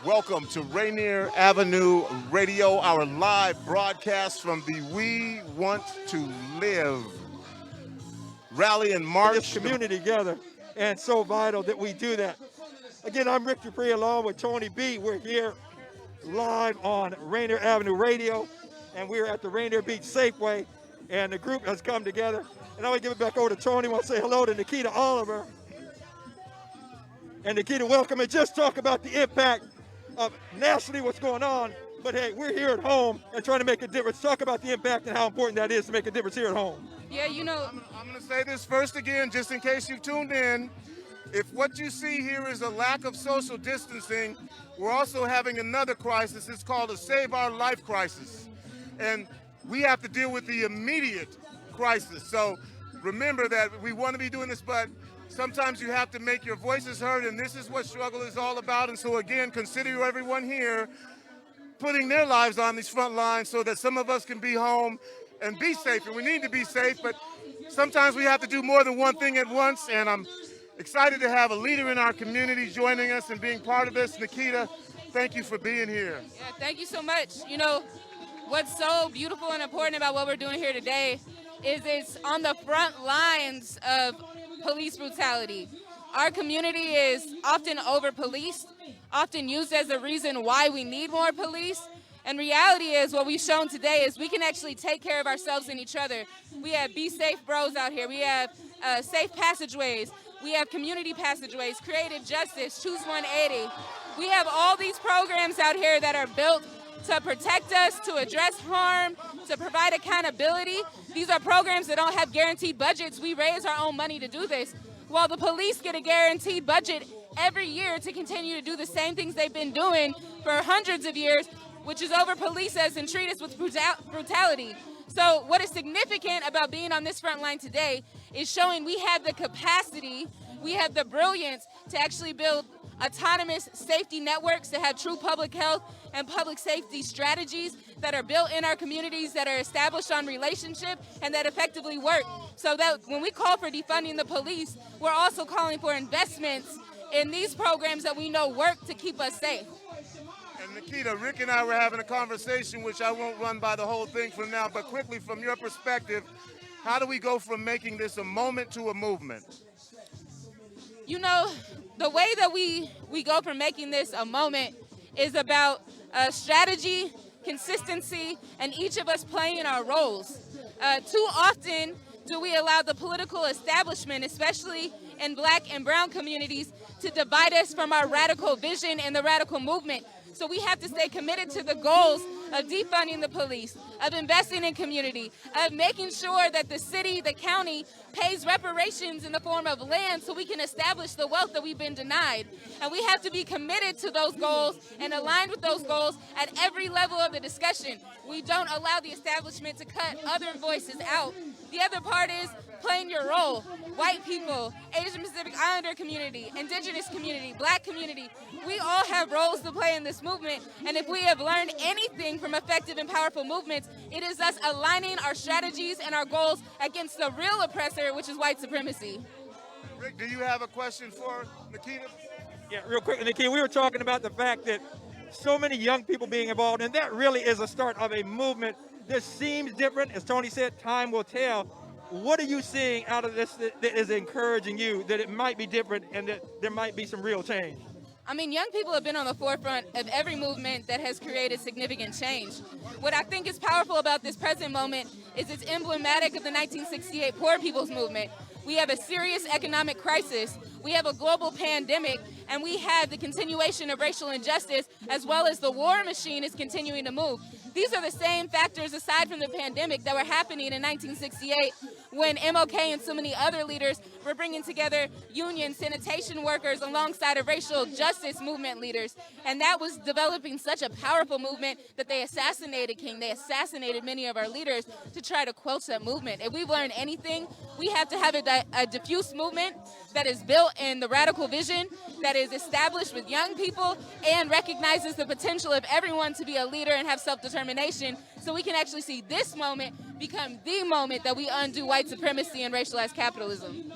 Welcome to Rainier Avenue Radio, our live broadcast from the We Want to Live rally and march. This community together, and so vital that we do that. Again, I'm Rick Dupree along with Tony B. We're here live on Rainier Avenue Radio, and we're at the Rainier Beach Safeway, and the group has come together. And I want to give it back over to Tony. I want to say hello to Nikkia Oliver. And Nikkita, welcome, and just talk about the impact of nationally what's going on. But hey, we're here at home and trying to make a difference. Talk about the impact and how important that is to make a difference here at home. Yeah, you know, I'm going to say this first again, just in case you've tuned in. If what you see here is a lack of social distancing, we're also having another crisis. It's called a Save Our Life crisis. And we have to deal with the immediate crisis. So remember that we want to be doing this, but sometimes you have to make your voices heard, and this is what struggle is all about. And so again, consider everyone here putting their lives on these front lines so that some of us can be home and be safe. And we need to be safe, but sometimes we have to do more than one thing at once. And I'm excited to have a leader in our community joining us and being part of this. Nikkita, thank you for being here. yeah, thank you so much. You know, what's so beautiful and important about what we're doing here today is it's on the front lines of police brutality. Our community is often over-policed, often used as a reason why we need more police. And reality is what we've shown today is we can actually take care of ourselves and each other. We have Be Safe Bros out here. We have safe passageways. We have community passageways, creative justice, Choose 180. We have all these programs out here that are built to protect us, to address harm, to provide accountability. These are programs that don't have guaranteed budgets. We raise our own money to do this. While the police get a guaranteed budget every year to continue to do the same things they've been doing for hundreds of years, which is over-police us and treat us with brutality. So what is significant about being on this front line today is showing we have the capacity, we have the brilliance to actually build autonomous safety networks that have true public health and public safety strategies that are built in our communities, that are established on relationship, and that effectively work. So that when we call for defunding the police, we're also calling for investments in these programs that we know work to keep us safe. And Nikkita, Rick and I were having a conversation, which I won't run by the whole thing from now, but quickly from your perspective, how do we go from making this a moment to a movement? You know, the way that we go from making this a moment is about strategy, consistency, and each of us playing our roles. Too often do we allow the political establishment, especially in Black and brown communities, to divide us from our radical vision and the radical movement. So we have to stay committed to the goals of defunding the police, of investing in community, of making sure that the city, the county, pays reparations in the form of land so we can establish the wealth that we've been denied. And we have to be committed to those goals and aligned with those goals at every level of the discussion. We don't allow the establishment to cut other voices out. The other part is playing your role. White people, Asian Pacific Islander community, indigenous community, Black community, we all have roles to play in this movement. And if we have learned anything from effective and powerful movements, it is us aligning our strategies and our goals against the real oppressor, which is white supremacy. Rick, do you have a question for Nikkita? Yeah, real quick, Nikkia, we were talking about the fact that so many young people being involved, and that really is a start of a movement. This seems different. As Tony said, time will tell. What are you seeing out of this that is encouraging you that it might be different and that there might be some real change? I mean, young people have been on the forefront of every movement that has created significant change. What I think is powerful about this present moment is it's emblematic of the 1968 Poor People's Movement. We have a serious economic crisis, we have a global pandemic, and we have the continuation of racial injustice, as well as the war machine is continuing to move. These are the same factors, aside from the pandemic, that were happening in 1968 when MLK and so many other leaders were bringing together union sanitation workers alongside of racial justice movement leaders. And that was developing such a powerful movement that they assassinated King. They assassinated many of our leaders to try to quench that movement. If we've learned anything, we have to have a diffuse movement that is built in the radical vision, that is established with young people, and recognizes the potential of everyone to be a leader and have self-determination, so we can actually see this moment become the moment that we undo white supremacy and racialized capitalism.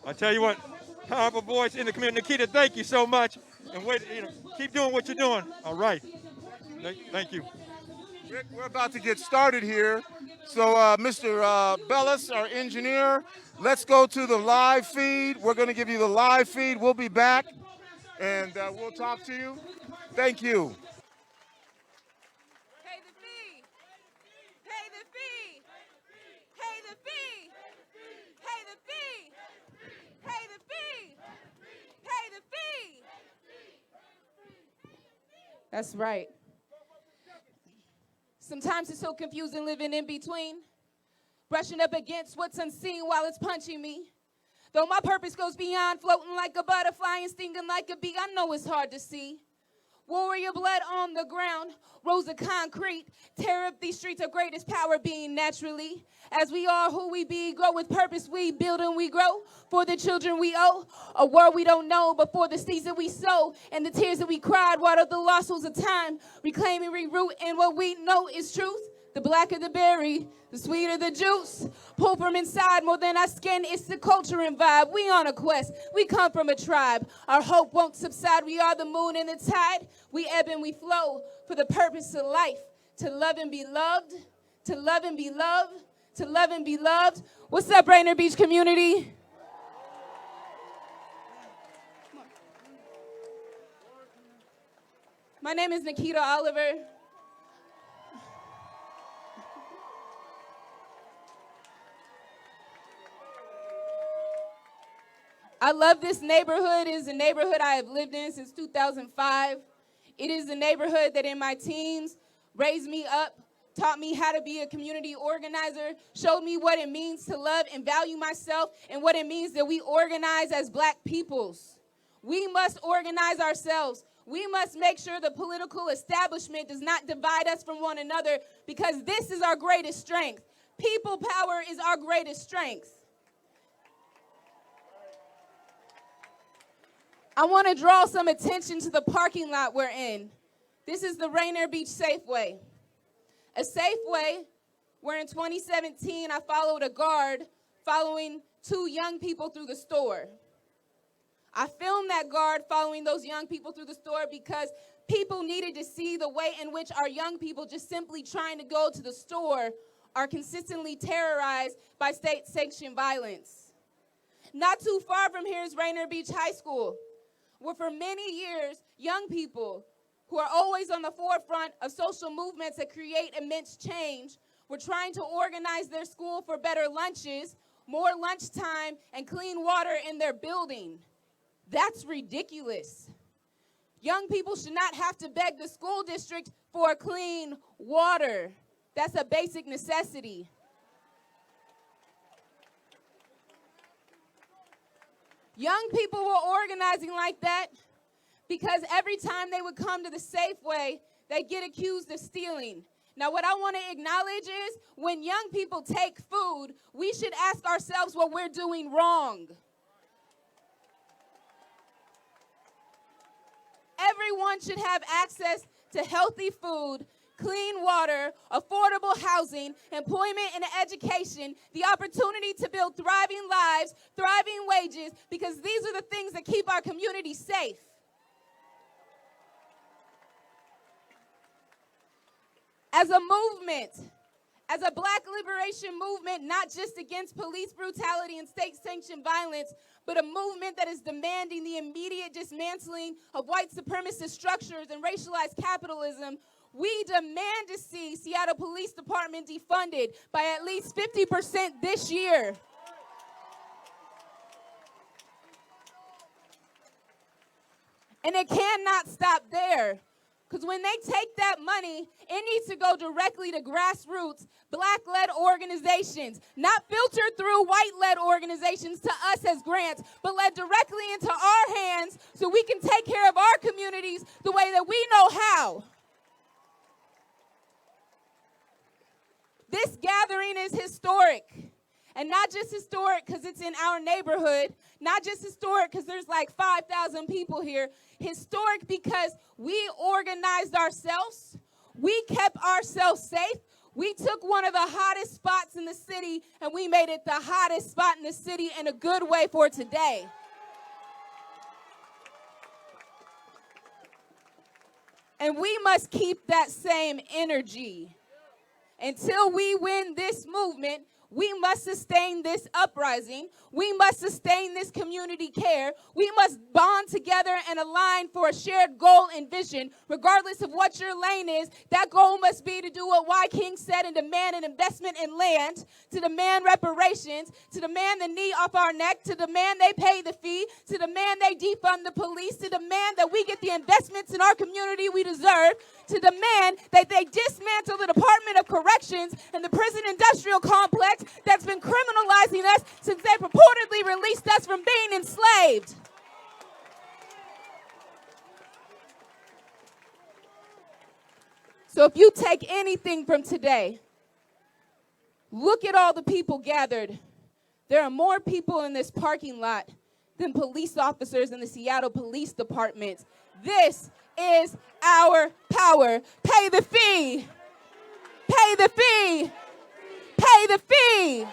I tell you what, powerful voice in the community. Nikkita, thank you so much. And wait, keep doing what you're doing. All right. Thank you. Rick, we're about to get started here. So, Mr. Bellis, our engineer, let's go to the live feed. We're going to give you the live feed. We'll be back, and we'll talk to you. Thank you. Pay the fee. Pay the fee. Pay the fee. Pay the fee. Pay the fee. Pay the fee. That's right. Sometimes it's so confusing living in between, brushing up against what's unseen while it's punching me. Though my purpose goes beyond floating like a butterfly and stinging like a bee, I know it's hard to see. Warrior blood on the ground, rows of concrete, tear up these streets of greatest power being naturally. As we are who we be, grow with purpose, we build and we grow. For the children we owe, a world we don't know, but for the seeds that we sow and the tears that we cried, water the lost souls of time, reclaiming, rerooting what we know is truth. The blacker the berry, the sweeter the juice. Pull from inside more than our skin, it's the culture and vibe. We on a quest, we come from a tribe. Our hope won't subside, we are the moon and the tide. We ebb and we flow for the purpose of life. To love and be loved, to love and be loved, to love and be loved. What's up, Rainier Beach community? My name is Nikkia Oliver. I love this neighborhood. It is a neighborhood I have lived in since 2005. It is a neighborhood that in my teens raised me up, taught me how to be a community organizer, showed me what it means to love and value myself, and what it means that we organize as Black peoples. We must organize ourselves. We must make sure the political establishment does not divide us from one another, because this is our greatest strength. People power is our greatest strength. I want to draw some attention to the parking lot we're in. This is the Rainier Beach Safeway. A Safeway where in 2017 I followed a guard following two young people through the store. I filmed that guard following those young people through the store because people needed to see the way in which our young people just simply trying to go to the store are consistently terrorized by state-sanctioned violence. Not too far from here is Rainier Beach High School, where for many years, young people who are always on the forefront of social movements that create immense change were trying to organize their school for better lunches, more lunchtime, and clean water in their building. That's ridiculous. Young people should not have to beg the school district for clean water. That's a basic necessity. Young people were organizing like that because every time they would come to the Safeway, they'd get accused of stealing. Now, what I want to acknowledge is when young people take food, we should ask ourselves what we're doing wrong. Everyone should have access to healthy food, clean water, affordable housing, employment and education, the opportunity to build thriving lives, thriving wages, because these are the things that keep our community safe. As a movement, as a Black liberation movement, not just against police brutality and state-sanctioned violence, but a movement that is demanding the immediate dismantling of white supremacist structures and racialized capitalism, we demand to see Seattle Police Department defunded by at least 50% this year. And it cannot stop there. Because when they take that money, it needs to go directly to grassroots, Black-led organizations, not filtered through white-led organizations to us as grants, but led directly into our hands so we can take care of our communities the way that we know how. This gathering is historic. And not just historic because it's in our neighborhood, not just historic because there's like 5,000 people here, historic because we organized ourselves, we kept ourselves safe, we took one of the hottest spots in the city and we made it the hottest spot in the city in a good way for today. And we must keep that same energy. Until we win this movement, we must sustain this uprising. We must sustain this community care. We must bond together and align for a shared goal and vision, regardless of what your lane is. That goal must be to do what Y. King said and demand an investment in land, to demand reparations, to demand the knee off our neck, to demand they pay the fee, to demand they defund the police, to demand that we get the investments in our community we deserve, to demand that they dismantle the Department of Corrections and the prison industrial complex that's been criminalizing us since they purportedly released us from being enslaved. So if you take anything from today, look at all the people gathered. There are more people in this parking lot than police officers in the Seattle Police Department. This is our power. Pay the fee. Pay the fee. Pay the fee.